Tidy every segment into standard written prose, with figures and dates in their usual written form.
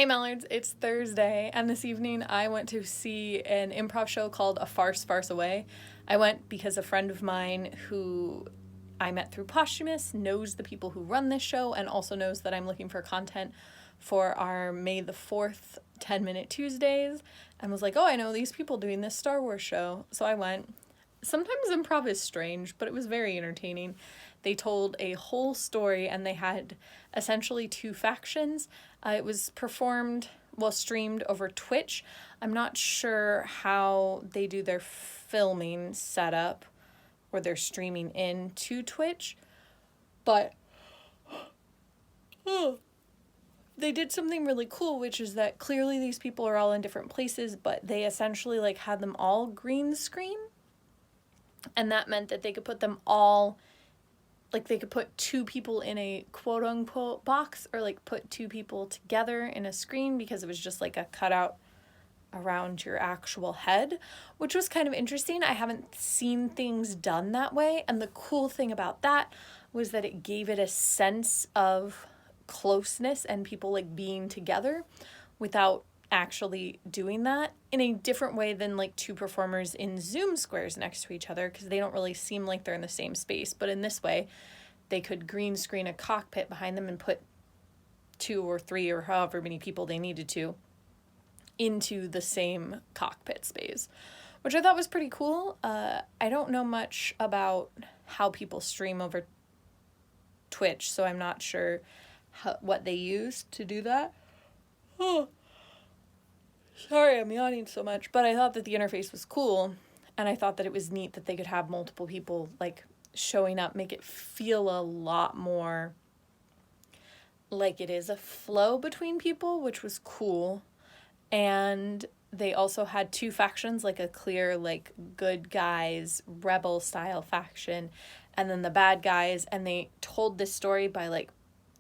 Hey Mallards, it's Thursday, and this evening I went to see an improv show called A Farce, Farce Away. I went because a friend of mine who I met through Posthumous knows the people who run this show and also knows that I'm looking for content for our May the 4th 10-minute Tuesdays and was like, oh, I know these people doing this Star Wars show. So I went. Sometimes improv is strange, but it was very entertaining. They told a whole story and they had essentially two factions. It was streamed over Twitch. I'm not sure how they do their filming setup or their streaming into Twitch, but they did something really cool, which is that clearly these people are all in different places, but they essentially had them all green screen. And that meant that they could put them all, they could put two people in a quote unquote box or put two people together in a screen because it was just a cutout around your actual head, which was kind of interesting. I haven't seen things done that way. And the cool thing about that was that it gave it a sense of closeness and people being together without actually doing that in a different way than two performers in Zoom squares next to each other, because they don't really seem like they're in the same space. But in this way, they could green screen a cockpit behind them and put 2 or 3 or however many people they needed to into the same cockpit space, which I thought was pretty cool. I don't know much about how people stream over Twitch, so I'm not sure what they use to do that. Oh. Sorry, I'm yawning so much, but I thought that the interface was cool, and I thought that it was neat that they could have multiple people showing up, make it feel a lot more like it is a flow between people, which was cool. And they also had two factions, a clear good guys rebel style faction, and then the bad guys, and they told this story by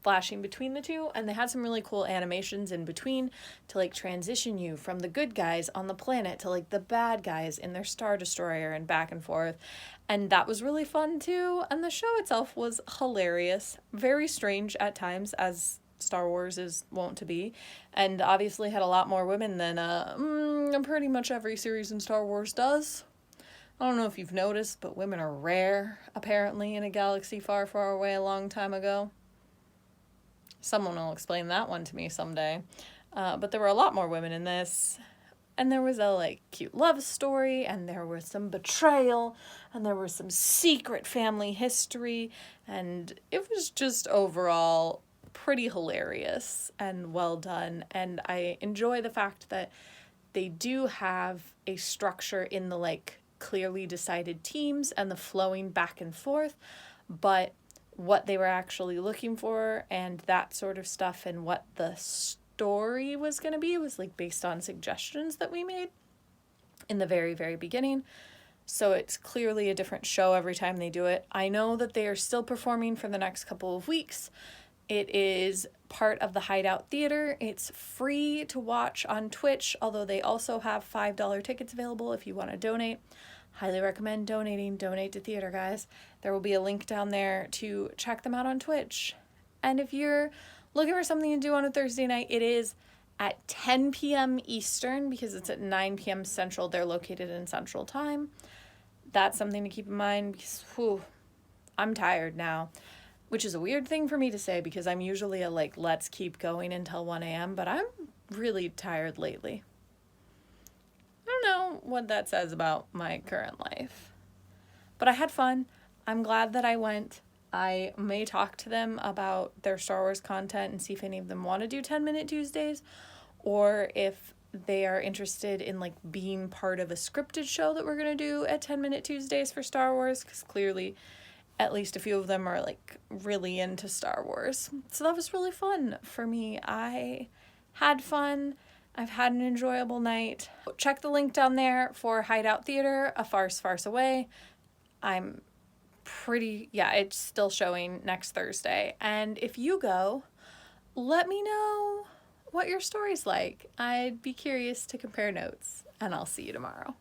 flashing between the two, and they had some really cool animations in between to transition you from the good guys on the planet to the bad guys in their Star Destroyer and back and forth. And that was really fun too. And the show itself was hilarious, very strange at times, as Star Wars is wont to be, and obviously had a lot more women than pretty much every series in Star Wars does. I don't know if you've noticed, but women are rare apparently in a galaxy far, far away a long time ago. Someone will explain that one to me someday. But there were a lot more women in this. And there was a cute love story, and there was some betrayal, and there was some secret family history, and it was just overall pretty hilarious and well done. And I enjoy the fact that they do have a structure in the clearly decided teams and the flowing back and forth, but what they were actually looking for and that sort of stuff and what the story was going to be was based on suggestions that we made in the very, very beginning. So it's clearly a different show every time they do it. I know that they are still performing for the next couple of weeks. It is part of the Hideout Theater. It's free to watch on Twitch, although they also have $5 tickets available if you want to donate. Highly recommend donating. Donate to theater, guys. There will be a link down there to check them out on Twitch. And if you're looking for something to do on a Thursday night, it is at 10 p.m. Eastern because it's at 9 p.m. Central. They're located in Central Time. That's something to keep in mind because, I'm tired now, which is a weird thing for me to say because I'm usually a let's keep going until 1 a.m., but I'm really tired lately. I don't know what that says about my current life. But I had fun. I'm glad that I went. I may talk to them about their Star Wars content and see if any of them want to do 10-minute Tuesdays, or if they are interested in being part of a scripted show that we're going to do at 10-minute Tuesdays for Star Wars, because clearly at least a few of them are really into Star Wars. So that was really fun for me. I had fun. I've had an enjoyable night. Check the link down there for Hideout Theater, A Farce, Farce Away. It's still showing next Thursday. And if you go, let me know what your story's like. I'd be curious to compare notes, and I'll see you tomorrow.